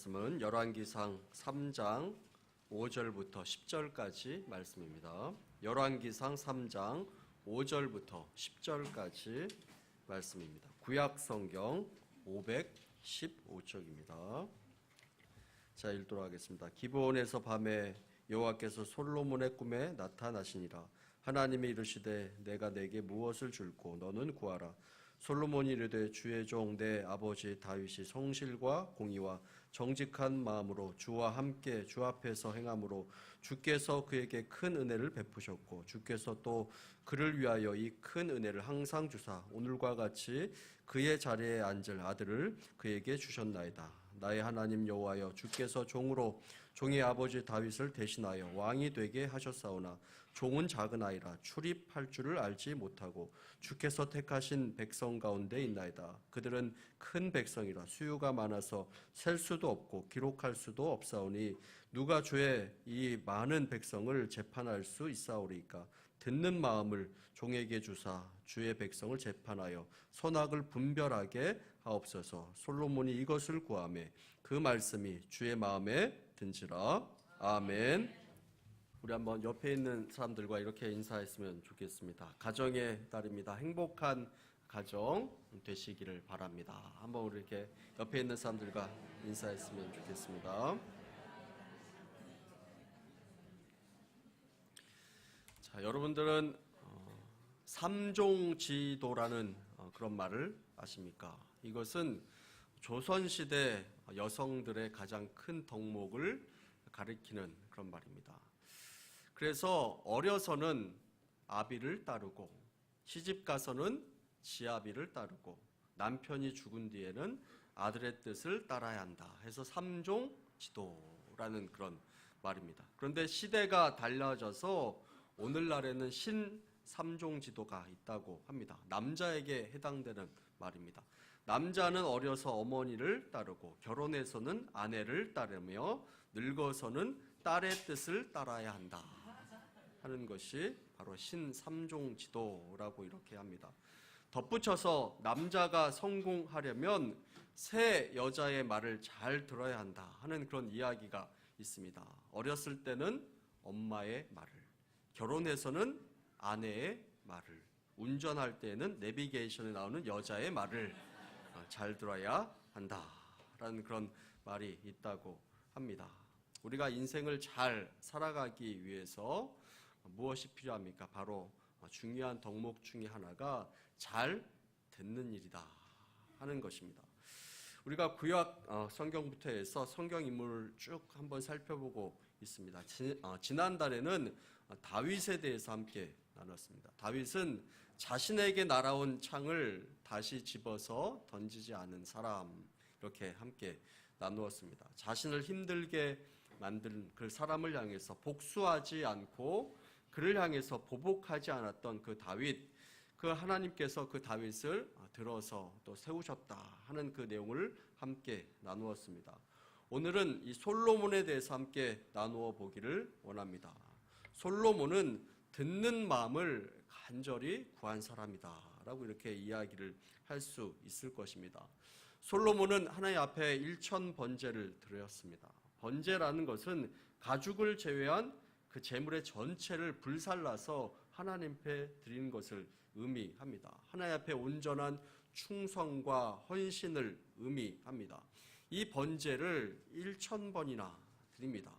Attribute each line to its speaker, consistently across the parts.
Speaker 1: 말씀은 열왕기상 3장 5절부터 10절까지 말씀입니다. 열왕기상 3장 5절부터 10절까지 말씀입니다. 구약 성경 515쪽입니다. 자, 읽도록 하겠습니다. 기브온에서 밤에 여호와께서 솔로몬의 꿈에 나타나시니라. 하나님이 이르시되 내가 내게 무엇을 줄고 너는 구하라. 솔로몬이 이르되 주의 종 내 아버지 다윗이 성실과 공의와 정직한 마음으로 주와 함께 주 앞에서 행함으로 주께서 그에게 큰 은혜를 베푸셨고 주께서 또 그를 위하여 이 큰 은혜를 항상 주사 오늘과 같이 그의 자리에 앉을 아들을 그에게 주셨나이다. 나의 하나님 여호와여, 주께서 종으로 종의 아버지 다윗을 대신하여 왕이 되게 하셨사오나 종은 작은 아이라 출입할 줄을 알지 못하고 주께서 택하신 백성 가운데 있나이다. 그들은 큰 백성이라 수요가 많아서 셀 수도 없고 기록할 수도 없사오니 누가 주의 이 많은 백성을 재판할 수 있사오리까. 듣는 마음을 종에게 주사 주의 백성을 재판하여 선악을 분별하게 하옵소서. 솔로몬이 이것을 구하매 그 말씀이 주의 마음에 든지라. 아멘. 우리 한번 옆에 있는 사람들과 이렇게 인사했으면 좋겠습니다. 가정의 달입니다. 행복한 가정 되시기를 바랍니다. 한번 우리 이렇게 옆에 있는 사람들과 인사했으면 좋겠습니다. 자, 여러분들은 삼종지도라는 그런 말을 아십니까? 이것은 조선시대 여성들의 가장 큰 덕목을 가리키는 그런 말입니다. 그래서 어려서는 아비를 따르고 시집 가서는 지아비를 따르고 남편이 죽은 뒤에는 아들의 뜻을 따라야 한다 해서 삼종지도라는 그런 말입니다. 그런데 시대가 달라져서 오늘날에는 신삼종지도가 있다고 합니다. 남자에게 해당되는 말입니다. 남자는 어려서 어머니를 따르고 결혼해서는 아내를 따르며 늙어서는 딸의 뜻을 따라야 한다 하는 것이 바로 신삼종지도라고 이렇게 합니다. 덧붙여서 남자가 성공하려면 새 여자의 말을 잘 들어야 한다 하는 그런 이야기가 있습니다. 어렸을 때는 엄마의 말을, 결혼해서는 아내의 말을, 운전할 때는 내비게이션에 나오는 여자의 말을 잘 들어야 한다라는 그런 말이 있다고 합니다. 우리가 인생을 잘 살아가기 위해서 무엇이 필요합니까? 바로 중요한 덕목 중에 하나가 잘 듣는 일이다 하는 것입니다. 우리가 구약 성경부터 해서 성경 인물을 쭉 한번 살펴보고 있습니다. 지난달에는 다윗에 대해서 함께 나눴습니다. 다윗은 자신에게 날아온 창을 다시 집어서 던지지 않은 사람, 이렇게 함께 나누었습니다. 자신을 힘들게 만든 그 사람을 향해서 복수하지 않고 그를 향해서 보복하지 않았던 그 다윗, 그 하나님께서 그 다윗을 들어서 또 세우셨다 하는 그 내용을 함께 나누었습니다. 오늘은 이 솔로몬에 대해서 함께 나누어 보기를 원합니다. 솔로몬은 듣는 마음을 간절히 구한 사람이다 라고 이렇게 이야기를 할 수 있을 것입니다. 솔로몬은 하나님 앞에 1000번제를 드렸습니다. 번제라는 것은 가축을 제외한 그 제물의 전체를 불살라서 하나님 앞에 드리는 것을 의미합니다. 하나님 앞에 온전한 충성과 헌신을 의미합니다. 이 번제를 1000번이나 드립니다.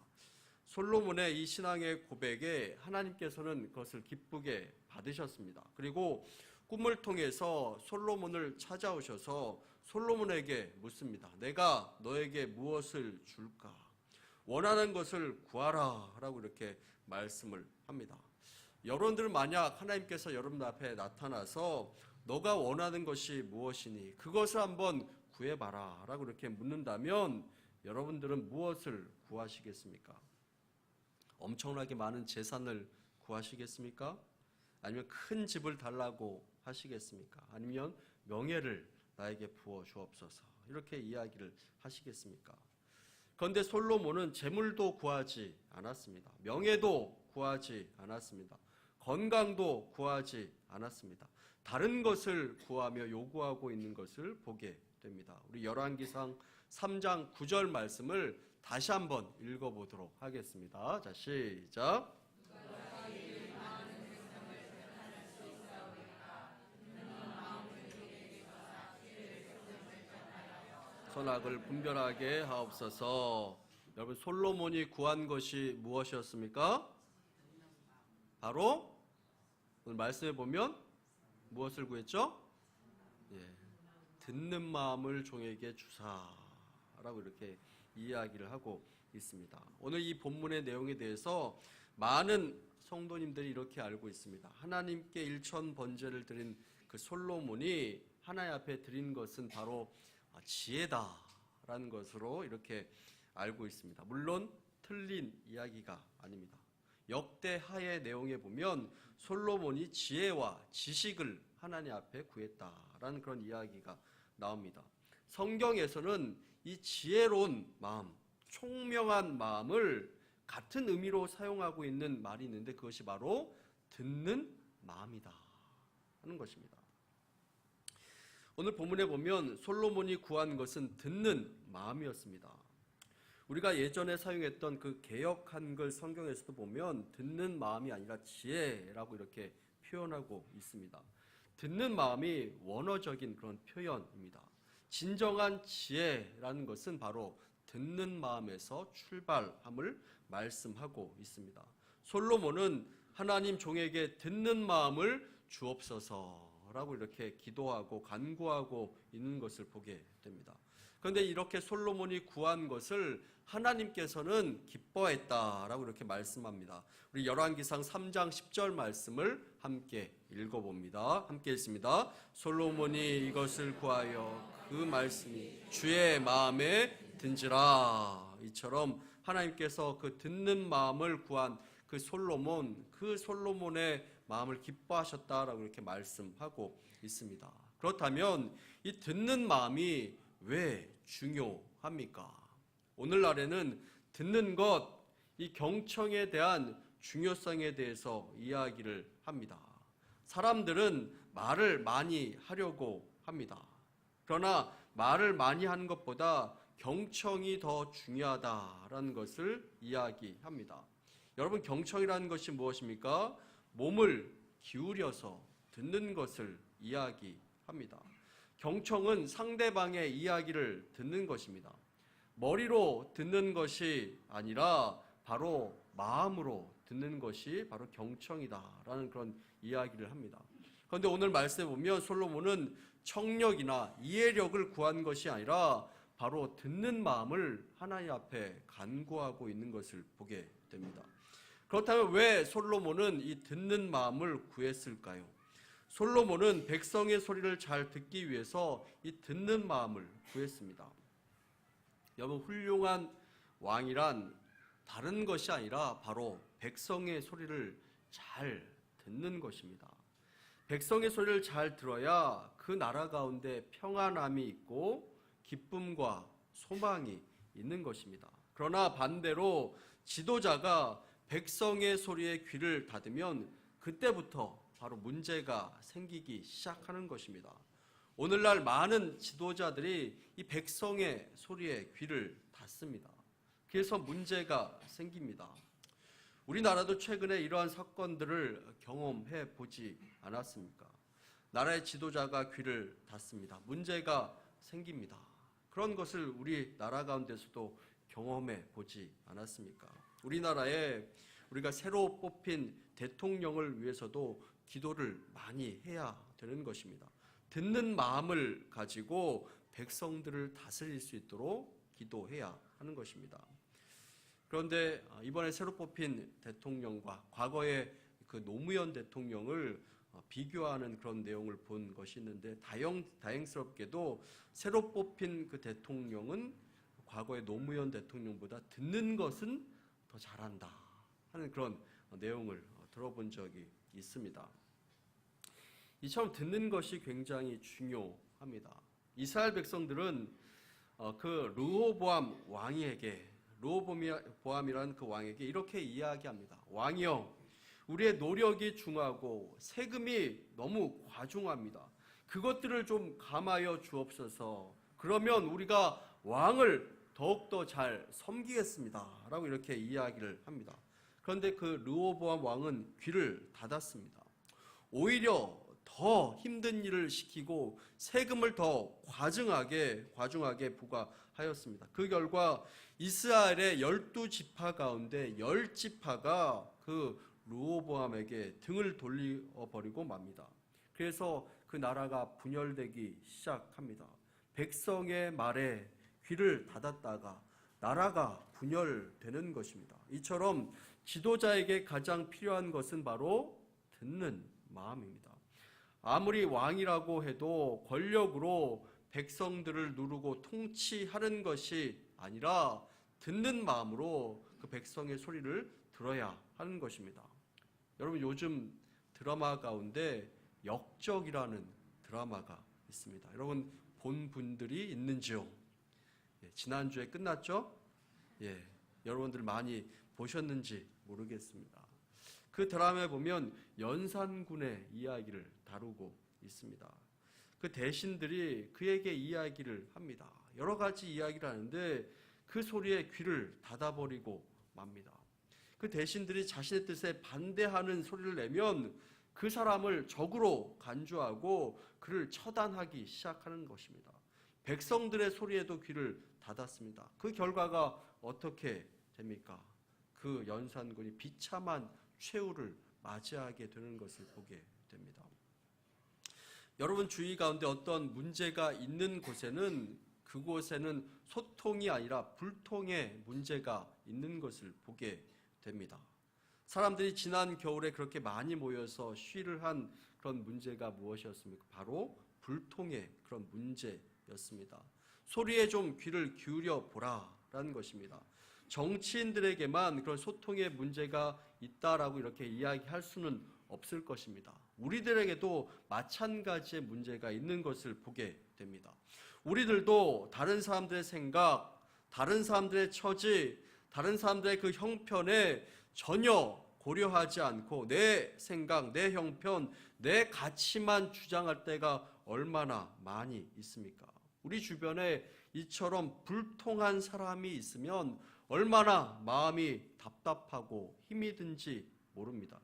Speaker 1: 솔로몬의 이 신앙의 고백에 하나님께서는 그것을 기쁘게 받으셨습니다. 그리고 꿈을 통해서 솔로몬을 찾아오셔서 솔로몬에게 묻습니다. 내가 너에게 무엇을 줄까? 원하는 것을 구하라 라고 이렇게 말씀을 합니다. 여러분들 만약 하나님께서 여러분 앞에 나타나서 너가 원하는 것이 무엇이니 그것을 한번 구해봐라 라고 이렇게 묻는다면 여러분들은 무엇을 구하시겠습니까? 엄청나게 많은 재산을 구하시겠습니까? 아니면 큰 집을 달라고 하시겠습니까? 아니면 명예를 나에게 부어 주옵소서 이렇게 이야기를 하시겠습니까? 그런데 솔로몬은 재물도 구하지 않았습니다. 명예도 구하지 않았습니다. 건강도 구하지 않았습니다. 다른 것을 구하며 요구하고 있는 것을 보게 됩니다. 우리 열왕기상 3장 9절 말씀을 다시 한번 읽어보도록 하겠습니다. 자, 시작. 선악을 분별하게 하옵소서. 여러분, 솔로몬이 구한 것이 무엇이었습니까? 바로 오늘 말씀에 보면 무엇을 구했죠? 듣는 마음을 종에게 주사라고 이렇게 이야기를 하고 있습니다. 오늘 이 본문의 내용에 대해서 많은 성도님들이 이렇게 알고 있습니다. 하나님께 일천 번제를 드린 그 솔로몬이 하나님 앞에 드린 것은 바로 지혜다라는 것으로 이렇게 알고 있습니다. 물론 틀린 이야기가 아닙니다. 역대하의 내용에 보면 솔로몬이 지혜와 지식을 하나님 앞에 구했다라는 그런 이야기가 나옵니다. 성경에서는 이 지혜로운 마음, 총명한 마음을 같은 의미로 사용하고 있는 말이 있는데 그것이 바로 듣는 마음이다 하는 것입니다. 오늘 본문에 보면 솔로몬이 구한 것은 듣는 마음이었습니다. 우리가 예전에 사용했던 그 개역 한글 성경에서도 보면 듣는 마음이 아니라 지혜라고 이렇게 표현하고 있습니다. 듣는 마음이 원어적인 그런 표현입니다. 진정한 지혜라는 것은 바로 듣는 마음에서 출발함을 말씀하고 있습니다. 솔로몬은 하나님 종에게 듣는 마음을 주옵소서라고 이렇게 기도하고 간구하고 있는 것을 보게 됩니다. 그런데 이렇게 솔로몬이 구한 것을 하나님께서는 기뻐했다라고 이렇게 말씀합니다. 우리 열왕기상 3장 10절 말씀을 함께 읽어봅니다. 함께 읽습니다. 솔로몬이 이것을 구하여 그 말씀이 주의 마음에 든지라. 이처럼 하나님께서 그 듣는 마음을 구한 그 솔로몬의 마음을 기뻐하셨다라고 이렇게 말씀하고 있습니다. 그렇다면 이 듣는 마음이 왜 중요합니까? 오늘날에는 듣는 것, 이 경청에 대한 중요성에 대해서 이야기를 합니다. 사람들은 말을 많이 하려고 합니다. 그러나 말을 많이 하는 것보다 경청이 더 중요하다라는 것을 이야기합니다. 여러분, 경청이라는 것이 무엇입니까? 몸을 기울여서 듣는 것을 이야기합니다. 경청은 상대방의 이야기를 듣는 것입니다. 머리로 듣는 것이 아니라 바로 마음으로 듣는 것이 바로 경청이다라는 그런 이야기를 합니다. 그런데 오늘 말씀에 보면 솔로몬은 청력이나 이해력을 구한 것이 아니라 바로 듣는 마음을 하나님 앞에 간구하고 있는 것을 보게 됩니다. 그렇다면 왜 솔로몬은 이 듣는 마음을 구했을까요? 솔로몬은 백성의 소리를 잘 듣기 위해서 이 듣는 마음을 구했습니다. 여러분, 훌륭한 왕이란 다른 것이 아니라 바로 백성의 소리를 잘 듣는 것입니다. 백성의 소리를 잘 들어야 그 나라 가운데 평안함이 있고 기쁨과 소망이 있는 것입니다. 그러나 반대로 지도자가 백성의 소리에 귀를 닫으면 그때부터 바로 문제가 생기기 시작하는 것입니다. 오늘날 많은 지도자들이 이 백성의 소리에 귀를 닫습니다. 그래서 문제가 생깁니다. 우리나라도 최근에 이러한 사건들을 경험해 보지 않았습니까? 나라의 지도자가 귀를 닫습니다. 문제가 생깁니다. 그런 것을 우리 나라 가운데서도 경험해 보지 않았습니까? 우리나라에 우리가 새로 뽑힌 대통령을 위해서도 기도를 많이 해야 되는 것입니다. 듣는 마음을 가지고 백성들을 다스릴 수 있도록 기도해야 하는 것입니다. 그런데 이번에 새로 뽑힌 대통령과 과거의 그 노무현 대통령을 비교하는 그런 내용을 본 것이 있는데 다행스럽게도 새로 뽑힌 그 대통령은 과거의 노무현 대통령보다 듣는 것은 더 잘한다 하는 그런 내용을 들어본 적이 있습니다. 이처럼 듣는 것이 굉장히 중요합니다. 이스라엘 백성들은 그 르호보암 왕에게, 르호보암이라는 그 왕에게 이렇게 이야기합니다. 왕이여, 우리의 노력이 중하고 세금이 너무 과중합니다. 그것들을 좀 감하여 주옵소서. 그러면 우리가 왕을 더욱더 잘 섬기겠습니다 라고 이렇게 이야기를 합니다. 그런데 그 르호보암 왕은 귀를 닫았습니다. 오히려 더 힘든 일을 시키고 세금을 더 과중하게 부과하였습니다. 그 결과 이스라엘의 12지파 가운데 10지파가 그 르호보암에게 등을 돌려버리고 맙니다. 그래서 그 나라가 분열되기 시작합니다. 백성의 말에 귀를 닫았다가 나라가 분열되는 것입니다. 이처럼 지도자에게 가장 필요한 것은 바로 듣는 마음입니다. 아무리 왕이라고 해도 권력으로 백성들을 누르고 통치하는 것이 아니라 듣는 마음으로 그 백성의 소리를 들어야 하는 것입니다. 여러분, 요즘 드라마 가운데 역적이라는 드라마가 있습니다. 여러분 본 분들이 있는지요? 지난주에 끝났죠? 여러분들 많이 보셨는지 모르겠습니다. 그 드라마에 보면 연산군의 이야기를 다루고 있습니다. 그 대신들이 그에게 이야기를 합니다. 여러 가지 이야기를 하는데 그 소리에 귀를 닫아버리고 맙니다. 그 대신들이 자신의 뜻에 반대하는 소리를 내면 그 사람을 적으로 간주하고 그를 처단하기 시작하는 것입니다. 백성들의 소리에도 귀를 닫았습니다. 그 결과가 어떻게 됩니까? 그 연산군이 비참한 최후를 맞이하게 되는 것을 보게 됩니다. 여러분 주위 가운데 어떤 문제가 있는 곳에는 그곳에는 소통이 아니라 불통의 문제가 있는 것을 보게 됩니다. 사람들이 지난 겨울에 그렇게 많이 모여서 시위를 한 그런 문제가 무엇이었습니까? 바로 불통의 그런 문제였습니다. 소리에 좀 귀를 기울여 보라라는 것입니다. 정치인들에게만 그런 소통의 문제가 있다라고 이렇게 이야기할 수는 없을 것입니다. 우리들에게도 마찬가지의 문제가 있는 것을 보게 됩니다. 우리들도 다른 사람들의 생각, 다른 사람들의 처지, 다른 사람들의 그 형편에 전혀 고려하지 않고 내 생각, 내 형편, 내 가치만 주장할 때가 얼마나 많이 있습니까? 우리 주변에 이처럼 불통한 사람이 있으면 얼마나 마음이 답답하고 힘이 든지 모릅니다.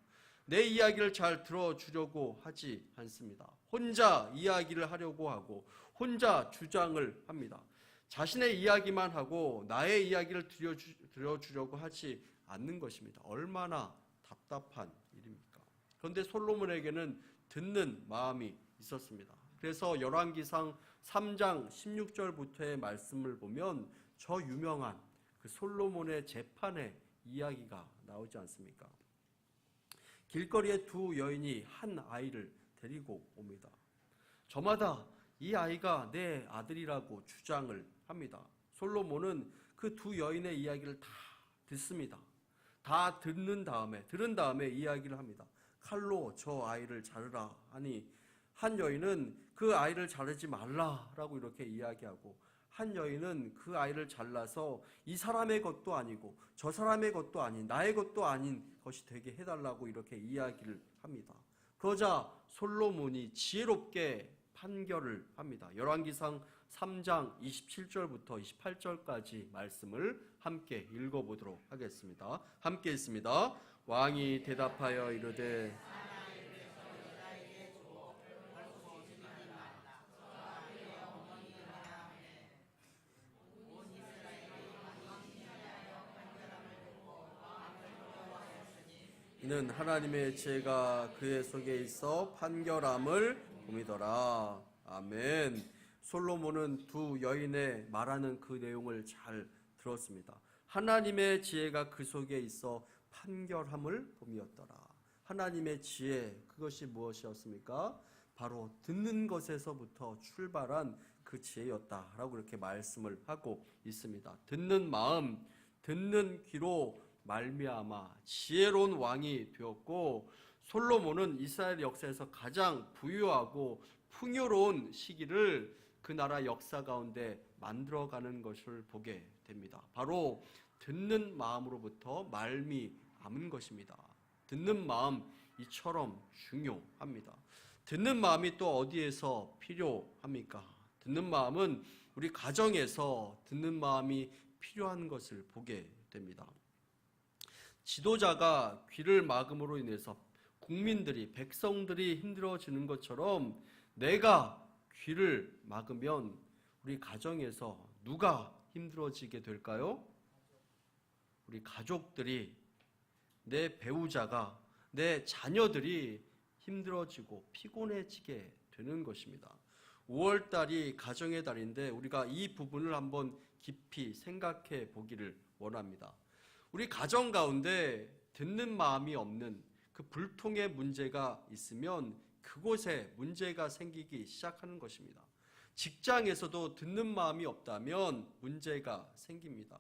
Speaker 1: 내 이야기를 잘 들어주려고 하지 않습니다. 혼자 이야기를 하려고 하고 혼자 주장을 합니다. 자신의 이야기만 하고 나의 이야기를 들려주려고 하지 않는 것입니다. 얼마나 답답한 일입니까? 그런데 솔로몬에게는 듣는 마음이 있었습니다. 그래서 열왕기상 3장 16절부터의 말씀을 보면 저 유명한 그 솔로몬의 재판의 이야기가 나오지 않습니까? 길거리에 두 여인이 한 아이를 데리고 옵니다. 저마다 이 아이가 내 아들이라고 주장을 합니다. 솔로몬은 그 두 여인의 이야기를 다 듣습니다. 다 들은 다음에 이야기를 합니다. 칼로 저 아이를 자르라 하니 한 여인은 그 아이를 자르지 말라라고 이렇게 이야기하고 한 여인은 그 아이를 잘라서 이 사람의 것도 아니고 저 사람의 것도 아닌 나의 것도 아닌 것이 되게 해달라고 이렇게 이야기를 합니다. 그러자 솔로몬이 지혜롭게 판결을 합니다. 열왕기상 3장 27절부터 28절까지 말씀을 함께 읽어보도록 하겠습니다. 함께 읽습니다. 왕이 대답하여 이르되 이는 하나님의 지혜가 그의 속에 있어 판결함을 봄이더라. 아멘. 솔로몬은 두 여인의 말하는 그 내용을 잘 들었습니다. 하나님의 지혜가 그 속에 있어 판결함을 봄이었더라. 하나님의 지혜, 그것이 무엇이었습니까? 바로 듣는 것에서부터 출발한 그 지혜였다라고 이렇게 말씀을 하고 있습니다. 듣는 마음, 듣는 귀로 말미암아 지혜로운 왕이 되었고 솔로몬은 이스라엘 역사에서 가장 부유하고 풍요로운 시기를 그 나라 역사 가운데 만들어가는 것을 보게 됩니다. 바로 듣는 마음으로부터 말미암은 것입니다. 듣는 마음 이처럼 중요합니다. 듣는 마음이 또 어디에서 필요합니까? 듣는 마음은 우리 가정에서 듣는 마음이 필요한 것을 보게 됩니다. 지도자가 귀를 막음으로 인해서 국민들이, 백성들이 힘들어지는 것처럼 내가 귀를 막으면 우리 가정에서 누가 힘들어지게 될까요? 우리 가족들이, 내 배우자가, 내 자녀들이 힘들어지고 피곤해지게 되는 것입니다. 5월달이 가정의 달인데 우리가 이 부분을 한번 깊이 생각해 보기를 원합니다. 우리 가정 가운데 듣는 마음이 없는 그 불통의 문제가 있으면 그곳에 문제가 생기기 시작하는 것입니다. 직장에서도 듣는 마음이 없다면 문제가 생깁니다.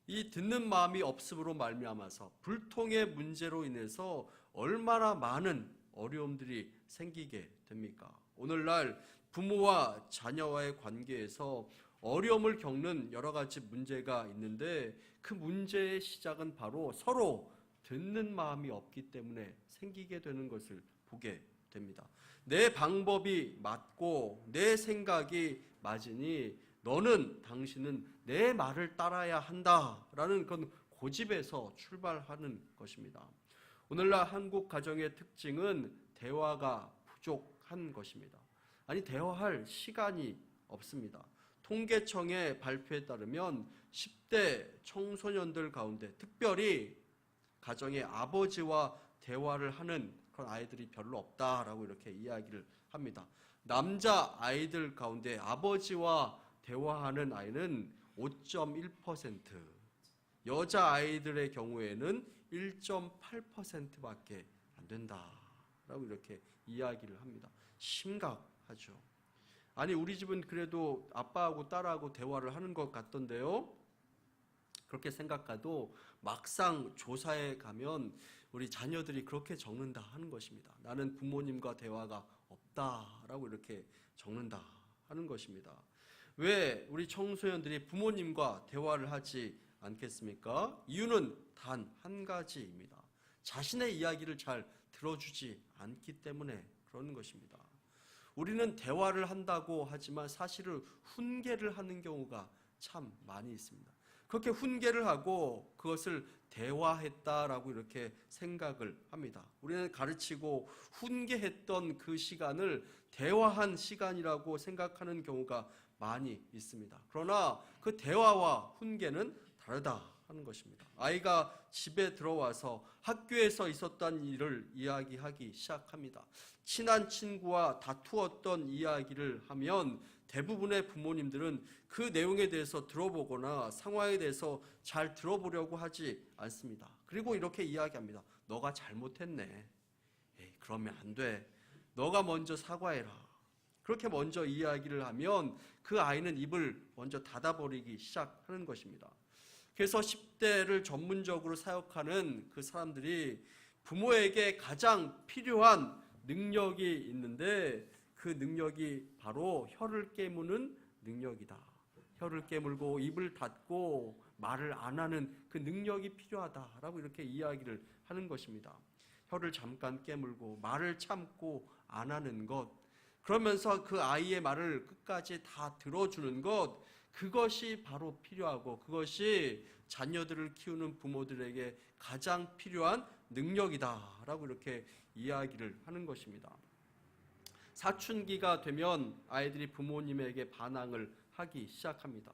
Speaker 1: 이 듣는 마음이 없음으로 말미암아서 불통의 문제로 인해서 얼마나 많은 어려움들이 생기게 됩니까? 오늘날 부모와 자녀와의 관계에서 어려움을 겪는 여러 가지 문제가 있는데 그 문제의 시작은 바로 서로 듣는 마음이 없기 때문에 생기게 되는 것을 보게 됩니다. 내 방법이 맞고 내 생각이 맞으니 당신은 내 말을 따라야 한다라는 그런 고집에서 출발하는 것입니다. 오늘날 한국 가정의 특징은 대화가 부족한 것입니다. 아니, 대화할 시간이 없습니다. 통계청의 발표에 따르면 10대 청소년들 가운데 특별히 가정의 아버지와 대화를 하는 그런 아이들이 별로 없다라고 이렇게 이야기를 합니다. 남자 아이들 가운데 아버지와 대화하는 아이는 5.1%, 여자 아이들의 경우에는 1.8%밖에 안 된다라고 이렇게 이야기를 합니다. 심각하죠. 아니, 우리 집은 그래도 아빠하고 딸하고 대화를 하는 것 같던데요. 그렇게 생각해도 막상 조사에 가면 우리 자녀들이 그렇게 적는다 하는 것입니다. 나는 부모님과 대화가 없다라고 이렇게 적는다 하는 것입니다. 왜 우리 청소년들이 부모님과 대화를 하지 않겠습니까? 이유는 단 한 가지입니다. 자신의 이야기를 잘 들어주지 않기 때문에 그러는 것입니다. 우리는 대화를 한다고 하지만 사실은 훈계를 하는 경우가 참 많이 있습니다. 그렇게 훈계를 하고 그것을 대화했다라고 이렇게 생각을 합니다. 우리는 가르치고 훈계했던 그 시간을 대화한 시간이라고 생각하는 경우가 많이 있습니다. 그러나 그 대화와 훈계는 다르다 하는 것입니다. 아이가 집에 들어와서 학교에서 있었던 일을 이야기하기 시작합니다. 친한 친구와 다투었던 이야기를 하면 대부분의 부모님들은 그 내용에 대해서 들어보거나 상황에 대해서 잘 들어보려고 하지 않습니다. 그리고 이렇게 이야기합니다. 너가 잘못했네. 에이, 그러면 안 돼. 너가 먼저 사과해라. 그렇게 먼저 이야기를 하면 그 아이는 입을 먼저 닫아버리기 시작하는 것입니다. 그래서 10대를 전문적으로 사역하는 그 사람들이 부모에게 가장 필요한 능력이 있는데 그 능력이 바로 혀를 깨무는 능력이다. 혀를 깨물고 입을 닫고 말을 안 하는 그 능력이 필요하다라고 이렇게 이야기를 하는 것입니다. 혀를 잠깐 깨물고 말을 참고 안 하는 것, 그러면서 그 아이의 말을 끝까지 다 들어주는 것, 그것이 바로 필요하고 그것이 자녀들을 키우는 부모들에게 가장 필요한 능력이다라고 이렇게 이야기를 하는 것입니다. 사춘기가 되면 아이들이 부모님에게 반항을 하기 시작합니다.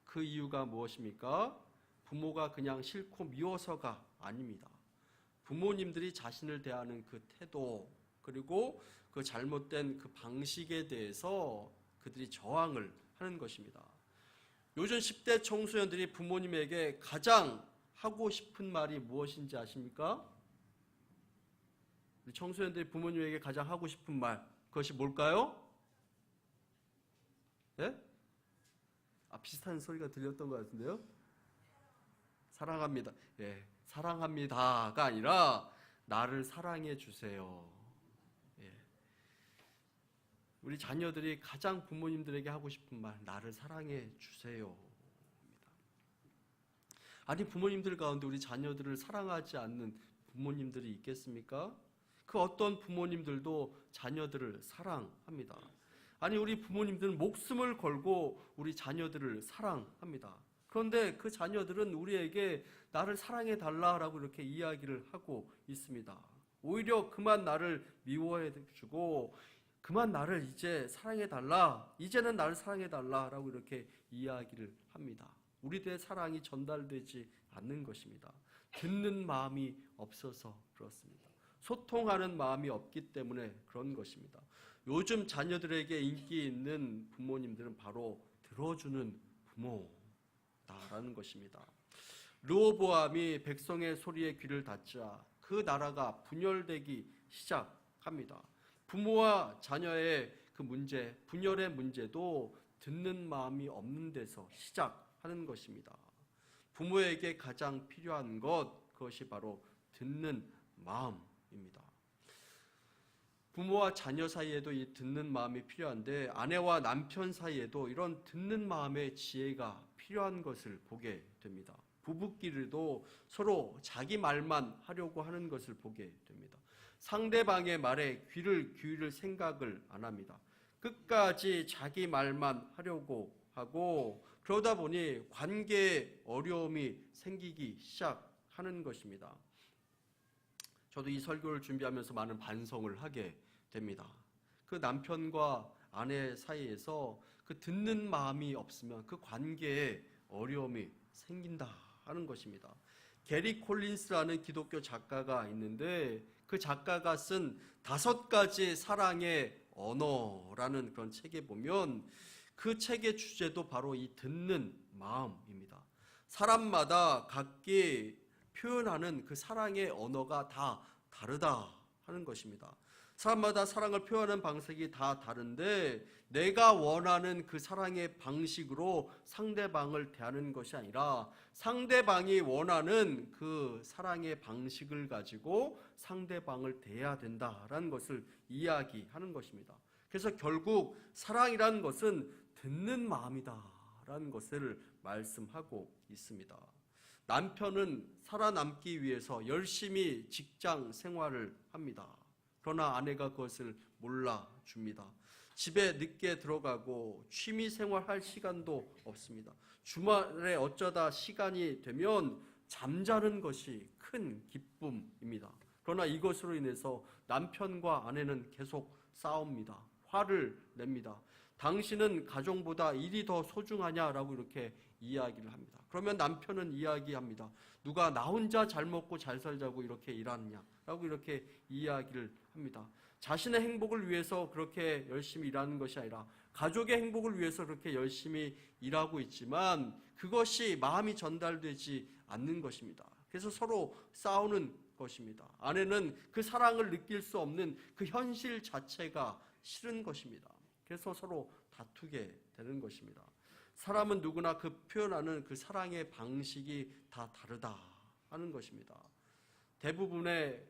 Speaker 1: 그 이유가 무엇입니까? 부모가 그냥 싫고 미워서가 아닙니다. 부모님들이 자신을 대하는 그 태도, 그리고 그 잘못된 그 방식에 대해서 그들이 저항을 하는 것입니다. 요즘 10대 청소년들이 부모님에게 가장 하고 싶은 말이 무엇인지 아십니까? 우리 청소년들이 부모님에게 가장 하고 싶은 말, 그것이 뭘까요? 네? 비슷한 소리가 들렸던 것 같은데요? 사랑합니다. 예, 사랑합니다가 아니라 나를 사랑해 주세요. 예. 우리 자녀들이 가장 부모님들에게 하고 싶은 말, 나를 사랑해 주세요. 아니, 부모님들 가운데 우리 자녀들을 사랑하지 않는 부모님들이 있겠습니까? 그 어떤 부모님들도 자녀들을 사랑합니다. 아니, 우리 부모님들은 목숨을 걸고 우리 자녀들을 사랑합니다. 그런데 그 자녀들은 우리에게 나를 사랑해 달라라고 이렇게 이야기를 하고 있습니다. 오히려 그만 나를 미워해 주고 그만 나를 이제 사랑해 달라, 이제는 나를 사랑해 달라라고 이렇게 이야기를 합니다. 우리들의 사랑이 전달되지 않는 것입니다. 듣는 마음이 없어서 그렇습니다. 소통하는 마음이 없기 때문에 그런 것입니다. 요즘 자녀들에게 인기 있는 부모님들은 바로 들어주는 부모다라는 것입니다. 르호보암이 백성의 소리에 귀를 닫자 그 나라가 분열되기 시작합니다. 부모와 자녀의 그 문제, 분열의 문제도 듣는 마음이 없는 데서 시작하는 것입니다. 부모에게 가장 필요한 것, 그것이 바로 듣는 마음입니다. 부모와 자녀 사이에도 이 듣는 마음이 필요한데 아내와 남편 사이에도 이런 듣는 마음의 지혜가 필요한 것을 보게 됩니다. 부부끼리도 서로 자기 말만 하려고 하는 것을 보게 됩니다. 상대방의 말에 귀를 기울일 생각을 안 합니다. 끝까지 자기 말만 하려고 하고 그러다 보니 관계에 어려움이 생기기 시작하는 것입니다. 저도 이 설교를 준비하면서 많은 반성을 하게 됩니다. 그 남편과 아내 사이에서 그 듣는 마음이 없으면 그 관계에 어려움이 생긴다 하는 것입니다. 게리 콜린스라는 기독교 작가가 있는데 그 작가가 쓴 5가지 사랑의 언어라는 그런 책에 보면 그 책의 주제도 바로 이 듣는 마음입니다. 사람마다 각기 표현하는 그 사랑의 언어가 다 다르다 하는 것입니다. 사람마다 사랑을 표현하는 방식이 다 다른데 내가 원하는 그 사랑의 방식으로 상대방을 대하는 것이 아니라 상대방이 원하는 그 사랑의 방식을 가지고 상대방을 대해야 된다라는 것을 이야기하는 것입니다. 그래서 결국 사랑이라는 것은 듣는 마음이다라는 것을 말씀하고 있습니다. 남편은 살아남기 위해서 열심히 직장 생활을 합니다. 그러나 아내가 그것을 몰라줍니다. 집에 늦게 들어가고 취미 생활할 시간도 없습니다. 주말에 어쩌다 시간이 되면 잠자는 것이 큰 기쁨입니다. 그러나 이것으로 인해서 남편과 아내는 계속 싸웁니다. 화를 냅니다. 당신은 가정보다 일이 더 소중하냐라고 이렇게 이야기를 합니다. 그러면 남편은 이야기합니다. 누가 나 혼자 잘 먹고 잘 살자고 이렇게 일하느냐라고 이렇게 이야기를 합니다. 자신의 행복을 위해서 그렇게 열심히 일하는 것이 아니라 가족의 행복을 위해서 그렇게 열심히 일하고 있지만 그것이 마음이 전달되지 않는 것입니다. 그래서 서로 싸우는 것입니다. 아내는 그 사랑을 느낄 수 없는 그 현실 자체가 싫은 것입니다. 그래서 서로 다투게 되는 것입니다. 사람은 누구나 그 표현하는 그 사랑의 방식이 다 다르다 하는 것입니다. 대부분의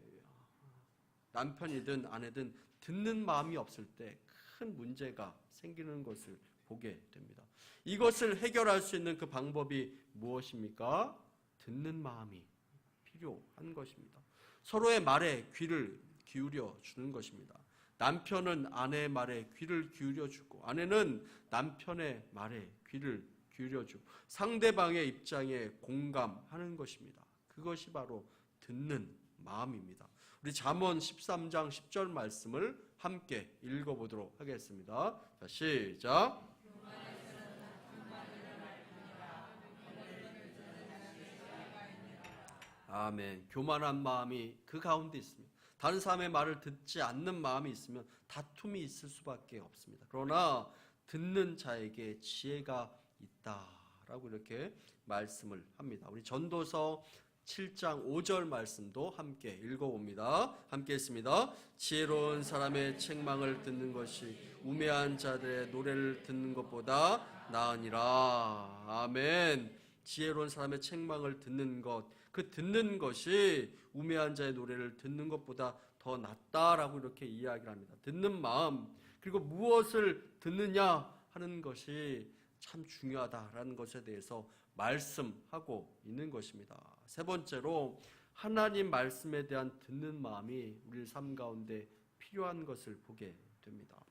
Speaker 1: 남편이든 아내든 듣는 마음이 없을 때 큰 문제가 생기는 것을 보게 됩니다. 이것을 해결할 수 있는 그 방법이 무엇입니까? 듣는 마음이 필요한 것입니다. 서로의 말에 귀를 기울여 주는 것입니다. 남편은 아내의 말에 귀를 기울여 주고 아내는 남편의 말에 귀를 기울여 주고 상대방의 입장에 공감하는 것입니다. 그것이 바로 듣는 마음입니다. 우리 잠언 13장 10절 말씀을 함께 읽어보도록 하겠습니다. 자, 시작. 아멘. 교만한 마음이 그 가운데 있습니다. 다른 사람의 말을 듣지 않는 마음이 있으면 다툼이 있을 수밖에 없습니다. 그러나 듣는 자에게 지혜가 있다라고 이렇게 말씀을 합니다. 우리 전도서 7장 5절 말씀도 함께 읽어봅니다. 함께 했습니다. 지혜로운 사람의 책망을 듣는 것이 우매한 자들의 노래를 듣는 것보다 나으니라. 아멘. 지혜로운 사람의 책망을 듣는 것, 그 듣는 것이 우매한 자의 노래를 듣는 것보다 더 낫다라고 이렇게 이야기를 합니다. 듣는 마음, 그리고 무엇을 듣느냐 하는 것이 참 중요하다라는 것에 대해서 말씀하고 있는 것입니다. 세 번째로 하나님 말씀에 대한 듣는 마음이 우리 삶 가운데 필요한 것을 보게 됩니다.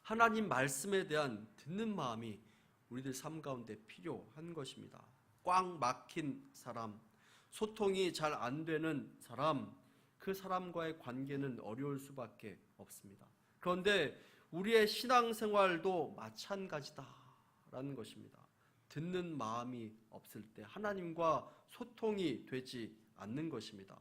Speaker 1: 하나님 말씀에 대한 듣는 마음이 우리들 삶 가운데 필요한 것입니다. 꽉 막힌 사람, 소통이 잘 안 되는 사람, 그 사람과의 관계는 어려울 수밖에 없습니다. 그런데 우리의 신앙생활도 마찬가지다라는 것입니다. 듣는 마음이 없을 때 하나님과 소통이 되지 않는 것입니다.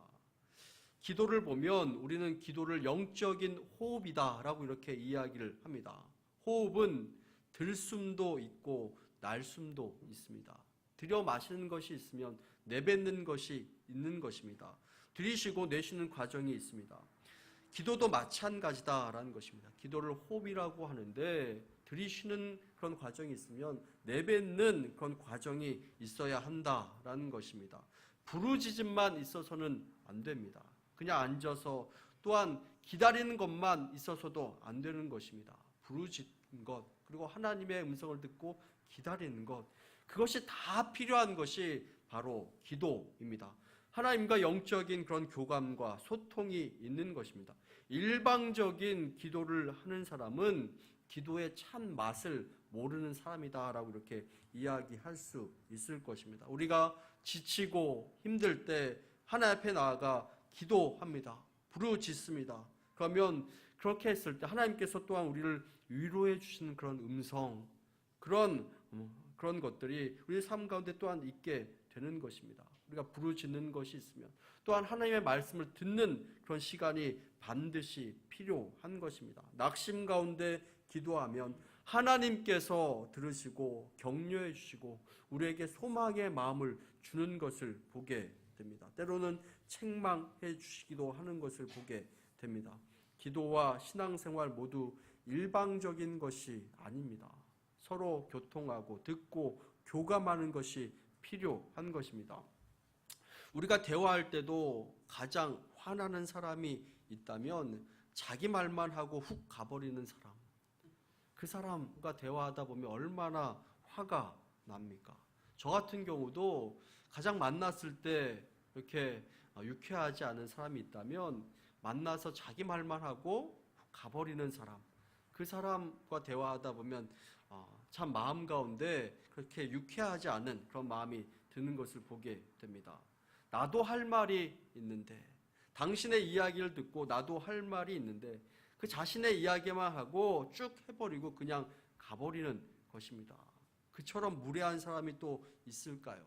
Speaker 1: 기도를 보면 우리는 기도를 영적인 호흡이다라고 이렇게 이야기를 합니다. 호흡은 들숨도 있고 날숨도 있습니다. 들여 마시는 것이 있으면 내뱉는 것이 있는 것입니다. 들이쉬고 내쉬는 과정이 있습니다. 기도도 마찬가지다라는 것입니다. 기도를 호흡이라고 하는데 들이쉬는 그런 과정이 있으면 내뱉는 그런 과정이 있어야 한다라는 것입니다. 부르짖음만 있어서는 안 됩니다. 그냥 앉아서 또한 기다리는 것만 있어서도 안 되는 것입니다. 부르짖는 것, 그리고 하나님의 음성을 듣고 기다리는 것, 그것이 다 필요한 것이 바로 기도입니다. 하나님과 영적인 그런 교감과 소통이 있는 것입니다. 일방적인 기도를 하는 사람은 기도의 참 맛을 모르는 사람이다라고 이렇게 이야기할 수 있을 것입니다. 우리가 지치고 힘들 때 하나님 앞에 나아가 기도합니다. 부르짖습니다. 그러면 그렇게 했을 때 하나님께서 또한 우리를 위로해 주시는 그런 음성, 그런 것들이 우리 삶 가운데 또한 있게 되는 것입니다. 우리가 부르짖는 것이 있으면 또한 하나님의 말씀을 듣는 그런 시간이 반드시 필요한 것입니다. 낙심 가운데 기도하면 하나님께서 들으시고 격려해 주시고 우리에게 소망의 마음을 주는 것을 보게 됩니다. 때로는 책망해 주시기도 하는 것을 보게 됩니다. 기도와 신앙생활 모두 일방적인 것이 아닙니다. 서로 교통하고 듣고 교감하는 것이 필요한 것입니다. 우리가 대화할 때도 가장 화나는 사람이 있다면 자기 말만 하고 훅 가버리는 사람, 그 사람과 대화하다 보면 얼마나 화가 납니까? 저 같은 경우도 가장 만났을 때 이렇게 유쾌하지 않은 사람이 있다면 만나서 자기 말만 하고 훅 가버리는 사람, 그 사람과 대화하다 보면 참 마음 가운데 그렇게 유쾌하지 않은 그런 마음이 드는 것을 보게 됩니다. 나도 할 말이 있는데, 당신의 이야기를 듣고 나도 할 말이 있는데 그 자신의 이야기만 하고 쭉 해버리고 그냥 가버리는 것입니다. 그처럼 무례한 사람이 또 있을까요?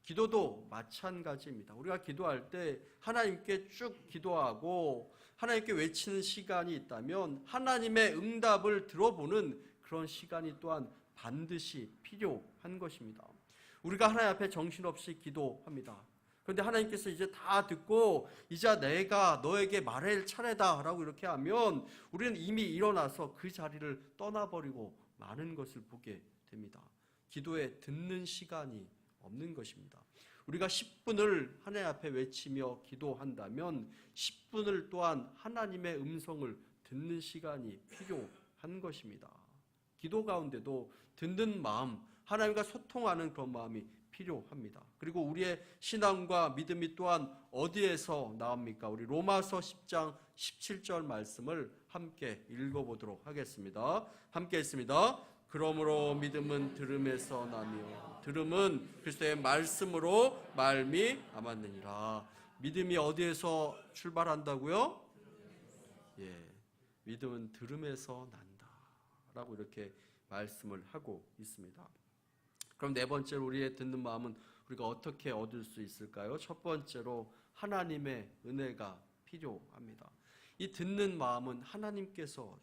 Speaker 1: 기도도 마찬가지입니다. 우리가 기도할 때 하나님께 쭉 기도하고 하나님께 외치는 시간이 있다면 하나님의 응답을 들어보는 그런 시간이 또한 반드시 필요한 것입니다. 우리가 하나님 앞에 정신없이 기도합니다. 그런데 하나님께서 이제 다 듣고 이제 내가 너에게 말할 차례다 라고 이렇게 하면 우리는 이미 일어나서 그 자리를 떠나버리고 마는 것을 보게 됩니다. 기도에 듣는 시간이 없는 것입니다. 우리가 10분을 하나님 앞에 외치며 기도한다면 10분을 또한 하나님의 음성을 듣는 시간이 필요한 것입니다. 기도 가운데도 듣는 마음, 하나님과 소통하는 그런 마음이 필요합니다. 그리고 우리의 신앙과 믿음이 또한 어디에서 나옵니까? 우리 로마서 10장 17절 말씀을 함께 읽어보도록 하겠습니다. 함께 읽습니다. 그러므로 믿음은 들음에서 나며 들음은 그리스도의 말씀으로 말미암았느니라. 믿음이 어디에서 출발한다고요? 예, 믿음은 들음에서 난다라고 이렇게 말씀을 하고 있습니다. 그럼 네 번째로 우리의 듣는 마음은 우리가 어떻게 얻을 수 있을까요? 첫 번째로 하나님의 은혜가 필요합니다. 이 듣는 마음은 하나님께서